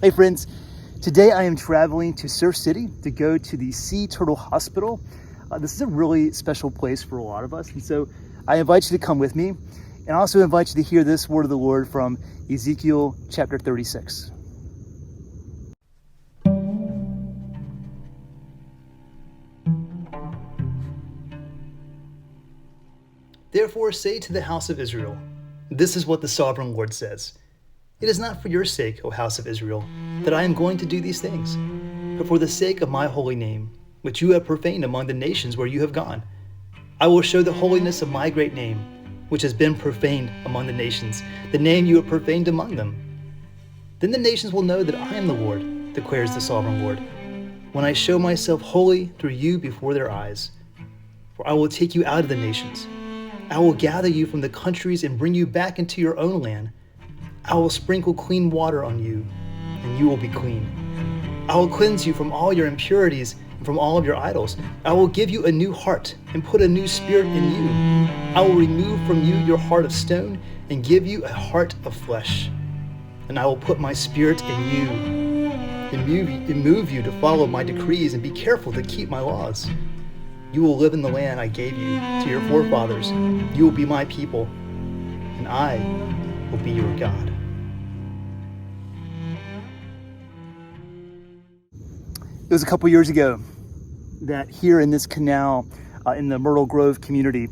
Hey friends, today I am traveling to Surf City to go to the Sea Turtle Hospital. This is a really special place for a lot of us, and so I invite you to come with me, and I also invite you to hear this word of the Lord from Ezekiel chapter 36. Therefore say to the house of Israel, this is what the sovereign Lord says. It is not for your sake, O house of Israel, that I am going to do these things, but for the sake of my holy name, which you have profaned among the nations where you have gone. I will show the holiness of my great name, which has been profaned among the nations, the name you have profaned among them. Then the nations will know that I am the Lord, declares the sovereign Lord, when I show myself holy through you before their eyes. For I will take you out of the nations. I will gather you from the countries and bring you back into your own land. I will sprinkle clean water on you, and you will be clean. I will cleanse you from all your impurities and from all of your idols. I will give you a new heart and put a new spirit in you. I will remove from you your heart of stone and give you a heart of flesh. And I will put my spirit in you and move you to follow my decrees and be careful to keep my laws. You will live in the land I gave you to your forefathers. You will be my people, and I will be your God. It was a couple years ago that here in this canal, in the Myrtle Grove community,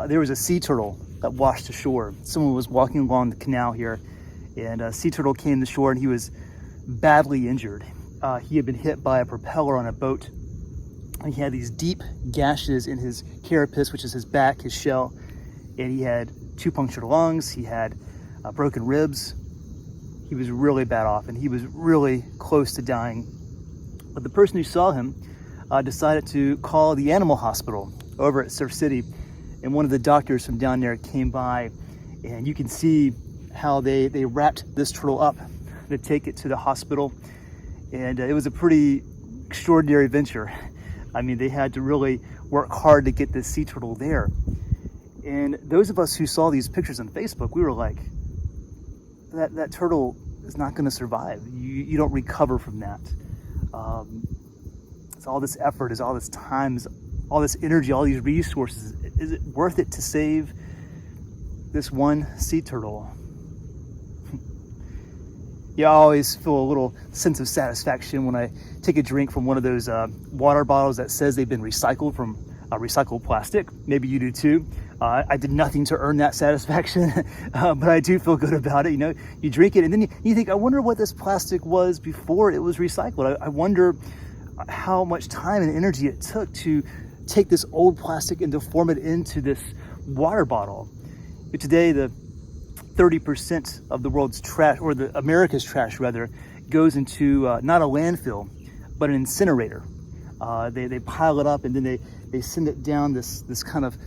there was a sea turtle that washed ashore. Someone was walking along the canal here, and a sea turtle came to shore, and he was badly injured. He had been hit by a propeller on a boat, and he had these deep gashes in his carapace, which is his back, his shell, and he had 2 punctured lungs, he had broken ribs. He was really bad off, and he was really close to dying. But the person who saw him decided to call the animal hospital over at Surf City, and one of the doctors from down there came by, and you can see how they wrapped this turtle up to take it to the hospital, and it was a pretty extraordinary venture. I mean, they had to really work hard to get this sea turtle there. And those of us who saw these pictures on Facebook, we were like, that turtle is not going to survive. You don't recover from that. It's all this effort, is all this time, is all this energy, all these resources. Is it worth it to save this one sea turtle? Yeah, I always feel a little sense of satisfaction when I take a drink from one of those water bottles that says they've been recycled from recycled plastic. Maybe you do too. I did nothing to earn that satisfaction, but I do feel good about it. You know, you drink it and then you think, I wonder what this plastic was before it was recycled. I wonder how much time and energy it took to take this old plastic and to form it into this water bottle. But today, the 30% of the world's trash, or the America's trash rather, goes into not a landfill, but an incinerator. They pile it up and then they send it down this kind of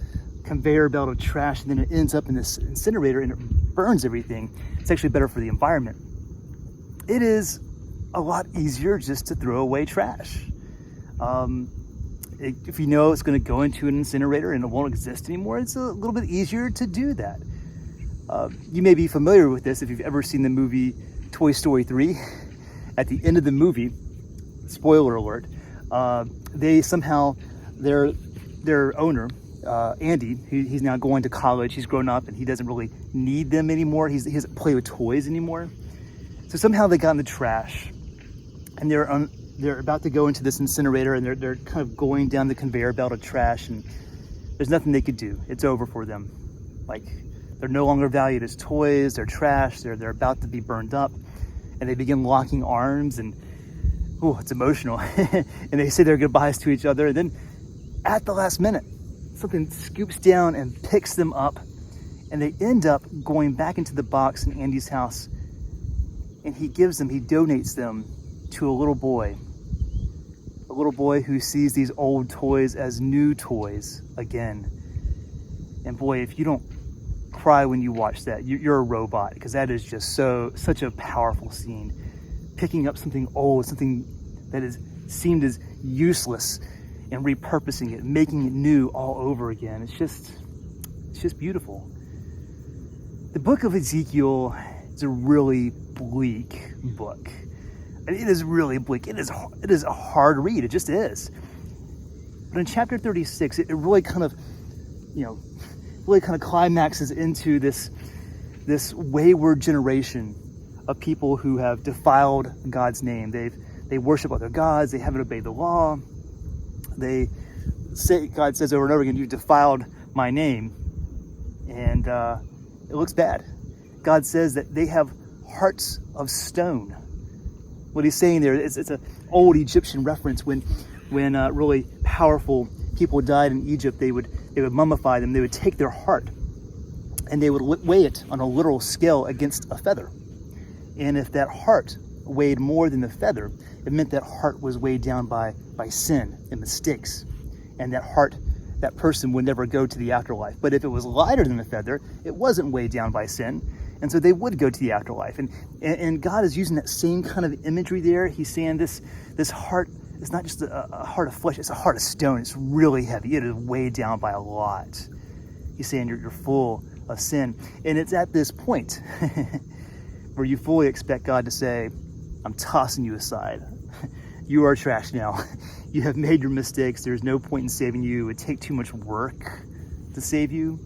conveyor belt of trash, and then it ends up in this incinerator and it burns everything. It's actually better for the environment. It is a lot easier just to throw away trash. If you know it's going to go into an incinerator and it won't exist anymore, it's a little bit easier to do that. You may be familiar with this if you've ever seen the movie Toy Story 3. At the end of the movie, spoiler alert, they somehow, their owner, Andy, he's now going to college, he's grown up, and he doesn't really need them anymore. He doesn't play with toys anymore. So somehow they got in the trash, and they're about to go into this incinerator, and they're kind of going down the conveyor belt of trash, and there's nothing they could do. It's over for them. Like, they're no longer valued as toys, they're trash, they're about to be burned up, and they begin locking arms, and it's emotional. And they say their goodbyes to each other, and then at the last minute, something scoops down and picks them up, and they end up going back into the box in Andy's house, and he donates them to a little boy who sees these old toys as new toys again. And boy, if you don't cry when you watch that, you're a robot, because that is just such a powerful scene. Picking up something old, something that seemed as useless, and repurposing it, making it new all over again. It's just beautiful. The book of Ezekiel is a really bleak book. And it is really bleak. It is a hard read. It just is. But in chapter 36, it really kind of, climaxes into this wayward generation of people who have defiled God's name. They worship other gods. They haven't obeyed the law. God says over and over again, "You defiled my name," and it looks bad. God says that they have hearts of stone. What he's saying there is, it's an old Egyptian reference when really powerful people died in Egypt. They would mummify them. They would take their heart and they would weigh it on a literal scale against a feather. And if that heart weighed more than the feather, it meant that heart was weighed down by sin and mistakes. And that person would never go to the afterlife. But if it was lighter than the feather, it wasn't weighed down by sin. And so they would go to the afterlife. And God is using that same kind of imagery there. He's saying this heart is not just a heart of flesh, it's a heart of stone. It's really heavy. It is weighed down by a lot. He's saying you're full of sin. And it's at this point where you fully expect God to say, "I'm tossing you aside. You are trash now. You have made your mistakes. There's no point in saving you. It would take too much work to save you."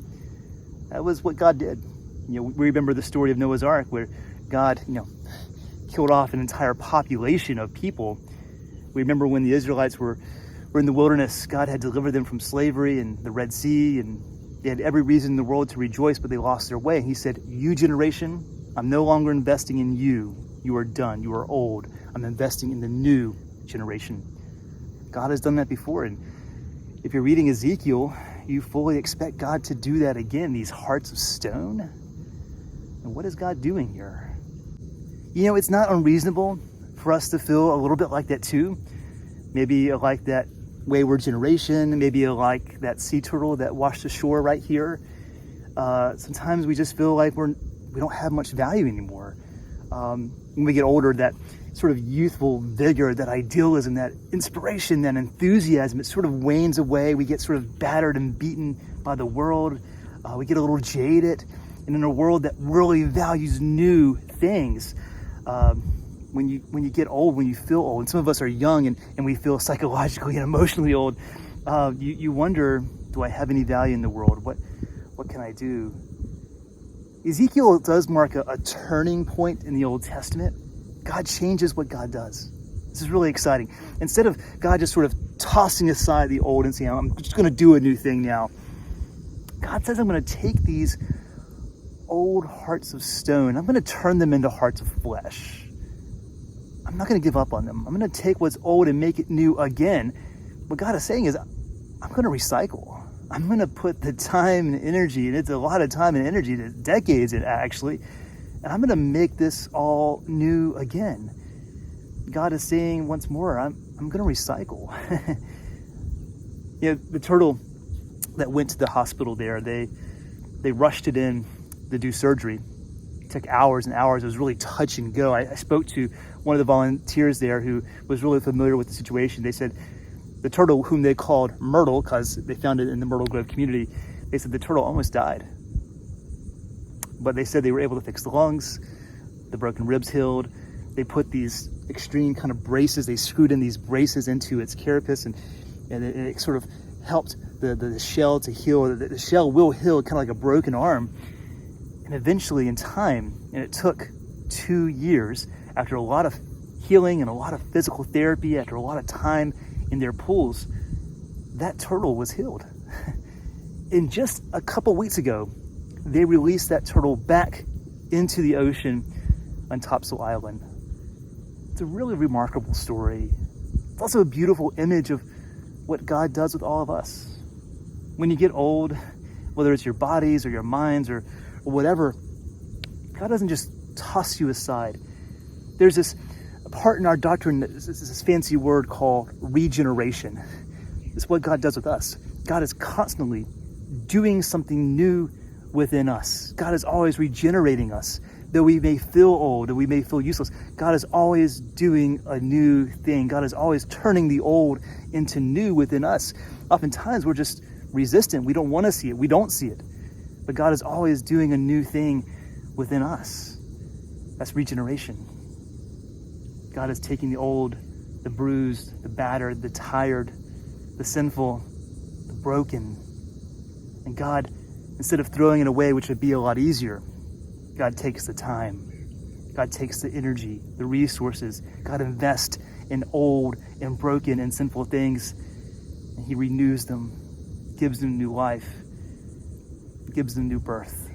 That was what God did. We remember the story of Noah's Ark, where God, killed off an entire population of people. We remember when the Israelites were in the wilderness, God had delivered them from slavery and the Red Sea, and they had every reason in the world to rejoice, but they lost their way. And he said, "You generation, I'm no longer investing in you. You are done. You are old. I'm investing in the new generation." God has done that before. And if you're reading Ezekiel, you fully expect God to do that again, these hearts of stone. And what is God doing here? It's not unreasonable for us to feel a little bit like that too. Maybe like that wayward generation, maybe like that sea turtle that washed ashore right here. Sometimes we just feel like we don't have much value anymore. When we get older, that sort of youthful vigor, that idealism, that inspiration, that enthusiasm, it sort of wanes away. We get sort of battered and beaten by the world. We get a little jaded. And in a world that really values new things, when you get old, when you feel old, and some of us are young and we feel psychologically and emotionally old, you wonder, do I have any value in the world? What can I do? Ezekiel does mark a turning point in the Old Testament. God changes what God does. This is really exciting. Instead of God just sort of tossing aside the old and saying, "I'm just going to do a new thing now," God says, "I'm going to take these old hearts of stone, I'm going to turn them into hearts of flesh. I'm not going to give up on them. I'm going to take what's old and make it new again." What God is saying is, I'm going to recycle. I'm going to put the time and energy, and it's a lot of time and energy, decades actually, and I'm going to make this all new again. God is saying once more, I'm going to recycle. The turtle that went to the hospital there, they rushed it in to do surgery. It took hours and hours. It was really touch and go. I spoke to one of the volunteers there who was really familiar with the situation. They said the turtle, whom they called Myrtle, because they found it in the Myrtle Grove community, they said the turtle almost died. But they said they were able to fix the lungs, the broken ribs healed. They put these extreme kind of braces, they screwed in these braces into its carapace, and it sort of helped the shell to heal. The shell will heal kind of like a broken arm. And eventually in time, and it took 2 years, after a lot of healing and a lot of physical therapy, after a lot of time in their pools, that turtle was healed. And just a couple weeks ago, they released that turtle back into the ocean on Topsail Island. It's a really remarkable story. It's also a beautiful image of what God does with all of us. When you get old, whether it's your bodies or your minds or whatever, God doesn't just toss you aside. There's this part in our doctrine, this fancy word called regeneration. It's what God does with us. God is constantly doing something new within us. God is always regenerating us. Though we may feel old, though we may feel useless, God is always doing a new thing. God is always turning the old into new within us. Oftentimes we're just resistant. We don't want to see it. We don't see it. But God is always doing a new thing within us. That's regeneration. God is taking the old, the bruised, the battered, the tired, the sinful, the broken. And God, instead of throwing it away, which would be a lot easier, God takes the time. God takes the energy, the resources. God invests in old and broken and sinful things, and he renews them, gives them new life, gives them new birth.